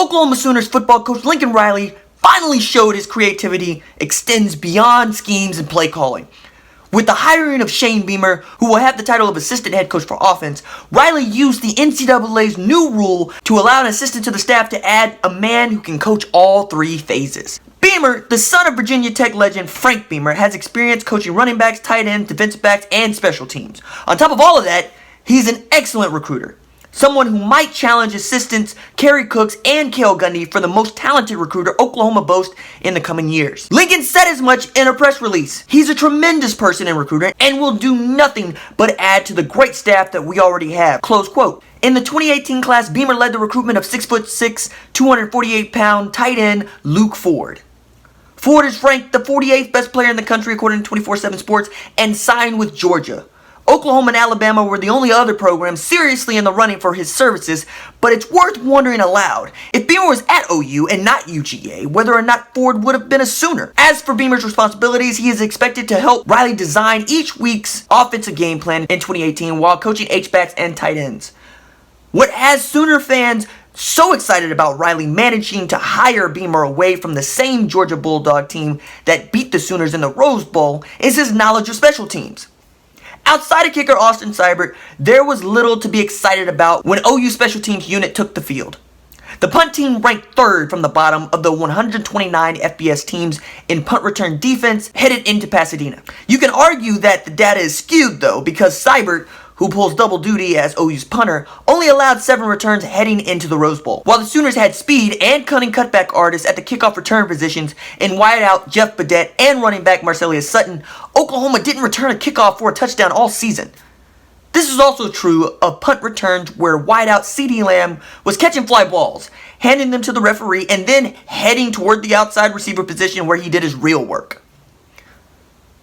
Oklahoma Sooners football coach Lincoln Riley finally showed his creativity extends beyond schemes and play calling. With the hiring of Shane Beamer, who will have the title of assistant head coach for offense, Riley used the NCAA's new rule to allow an assistant to the staff to add a man who can coach all three phases. Beamer, the son of Virginia Tech legend Frank Beamer, has experience coaching running backs, tight ends, defensive backs, and special teams. On top of all of that, he's an excellent recruiter. Someone who might challenge assistants Kerry Cooks and Cale Gundy for the most talented recruiter Oklahoma boasts in the coming years. Lincoln said as much in a press release. He's a tremendous person and recruiter and will do nothing but add to the great staff that we already have. Close quote. In the 2018 class, Beamer led the recruitment of 6'6", 248-pound tight end Luke Ford. Ford is ranked the 48th best player in the country according to 24/7 Sports and signed with Georgia. Oklahoma and Alabama were the only other programs seriously in the running for his services, but it's worth wondering aloud if Beamer was at OU and not UGA, whether or not Ford would have been a Sooner. As for Beamer's responsibilities, he is expected to help Riley design each week's offensive game plan in 2018 while coaching H-backs and tight ends. What has Sooner fans so excited about Riley managing to hire Beamer away from the same Georgia Bulldog team that beat the Sooners in the Rose Bowl is his knowledge of special teams. Outside of kicker Austin Seibert, there was little to be excited about when OU special teams unit took the field. The punt team ranked third from the bottom of the 129 FBS teams in punt return defense headed into Pasadena. You can argue that the data is skewed though, because Seibert, who pulls double duty as OU's punter, only allowed 7 returns heading into the Rose Bowl. While the Sooners had speed and cunning cutback artists at the kickoff return positions in wideout Jeff Badette and running back Marcelius Sutton, Oklahoma didn't return a kickoff for a touchdown all season. This is also true of punt returns where wideout CeeDee Lamb was catching fly balls, handing them to the referee, and then heading toward the outside receiver position where he did his real work.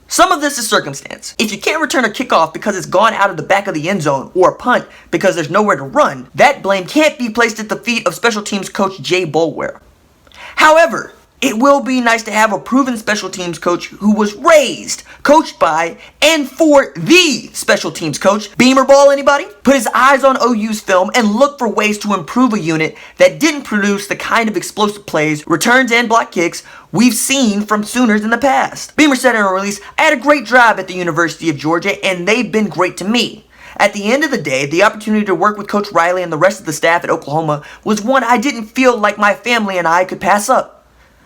Some of this is circumstance. If you can't return a kickoff because it's gone out of the back of the end zone, or a punt because there's nowhere to run, that blame can't be placed at the feet of special teams coach Jay Boulware. However, it will be nice to have a proven special teams coach who was raised, coached by, and for the special teams coach. Beamer ball, anybody? Put his eyes on OU's film and look for ways to improve a unit that didn't produce the kind of explosive plays, returns, and block kicks we've seen from Sooners in the past. Beamer said in a release, "I had a great job at the University of Georgia and they've been great to me. At the end of the day, the opportunity to work with Coach Riley and the rest of the staff at Oklahoma was one I didn't feel like my family and I could pass up."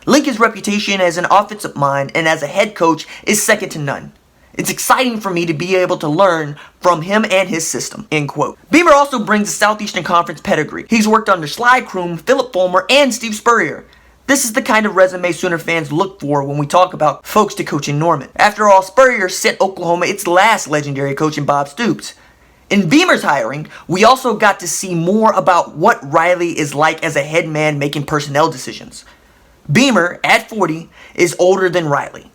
Lincoln's reputation as an offensive mind and as a head coach is second to none. It's exciting for me to be able to learn from him and his system, end quote. Beamer also brings a Southeastern Conference pedigree. He's worked under Sly Kroom, Philip Fulmer, and Steve Spurrier. This is the kind of resume Sooner fans look for when we talk about folks to coach in Norman. After all, Spurrier sent Oklahoma its last legendary coach in Bob Stoops. In Beamer's hiring, we also got to see more about what Riley is like as a head man making personnel decisions. Beamer, at 40, is older than Riley.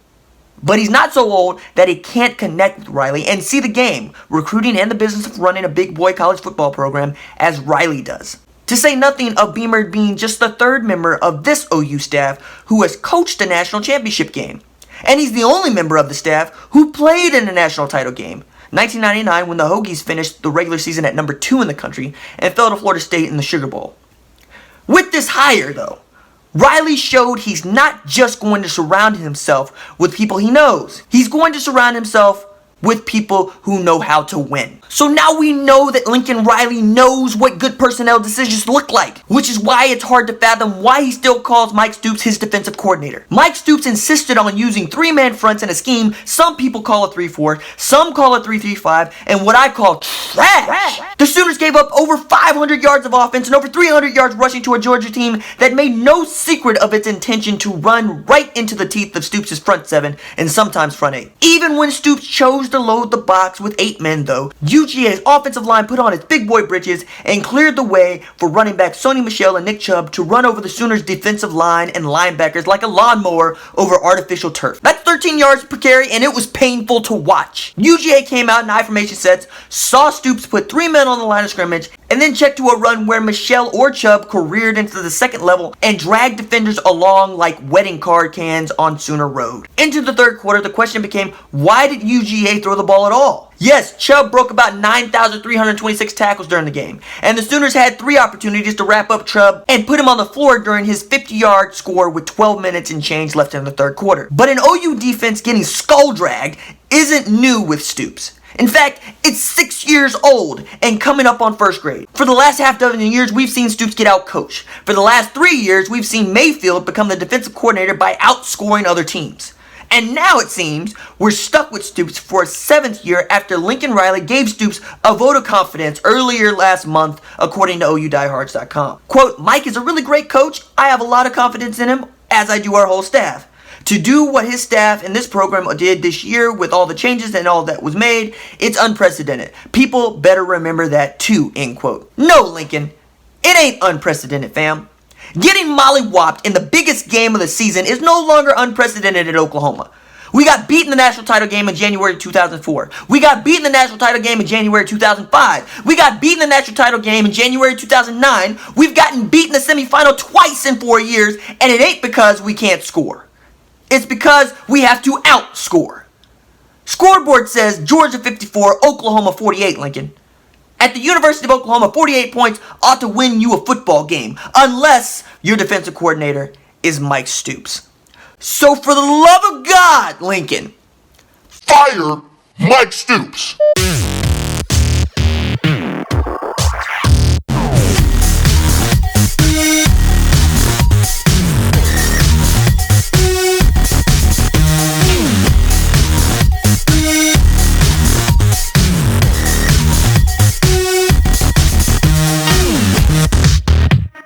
But he's not so old that he can't connect with Riley and see the game, recruiting, and the business of running a big boy college football program as Riley does. To say nothing of Beamer being just the third member of this OU staff who has coached a national championship game. And he's the only member of the staff who played in a national title game. 1999, when the Hokies finished the regular season at number 2 in the country and fell to Florida State in the Sugar Bowl. With this hire, though, Riley showed he's not just going to surround himself with people he knows. He's going to surround himself with people who know how to win. So now we know that Lincoln Riley knows what good personnel decisions look like, which is why it's hard to fathom why he still calls Mike Stoops his defensive coordinator. Mike Stoops insisted on using 3-man fronts in a scheme some people call a 3-4, some call a 3-3-5, and what I call trash. The Sooners gave up over 500 yards of offense and over 300 yards rushing to a Georgia team that made no secret of its intention to run right into the teeth of Stoops' front 7 and sometimes front 8. Even when Stoops chose to load the box with 8 men though, UGA's offensive line put on its big boy britches and cleared the way for running back Sony Michel and Nick Chubb to run over the Sooners' defensive line and linebackers like a lawnmower over artificial turf. That's 13 yards per carry and it was painful to watch. UGA came out in I formation sets, saw Stoops put 3 men on the line of scrimmage, and then checked to a run where Michel or Chubb careered into the second level and dragged defenders along like wedding card cans on Sooner Road. Into the third quarter, the question became, why did UGA throw the ball at all? Yes, Chubb broke about 9,326 tackles during the game, and the Sooners had 3 opportunities to wrap up Chubb and put him on the floor during his 50-yard score with 12 minutes and change left in the third quarter. But an OU defense getting skull-dragged isn't new with Stoops. In fact, it's 6 years old and coming up on first grade. For the last half dozen years, we've seen Stoops get out-coached. For the last 3 years, we've seen Mayfield become the defensive coordinator by outscoring other teams. And now it seems we're stuck with Stoops for a 7th year after Lincoln Riley gave Stoops a vote of confidence earlier last month, according to OUDiehards.com. Quote, Mike is a really great coach. I have a lot of confidence in him, as I do our whole staff. To do what his staff in this program did this year with all the changes and all that was made, it's unprecedented. People better remember that too, end quote. No, Lincoln, it ain't unprecedented, fam. Getting mollywopped in the biggest game of the season is no longer unprecedented at Oklahoma. We got beat in the national title game in January 2004. We got beat in the national title game in January 2005. We got beat in the national title game in January 2009. We've gotten beat in the semifinal twice in 4 years, and it ain't because we can't score. It's because we have to outscore. Scoreboard says Georgia 54, Oklahoma 48, Lincoln. At the University of Oklahoma, 48 points ought to win you a football game, unless your defensive coordinator is Mike Stoops. So for the love of God, Lincoln, fire Mike Stoops.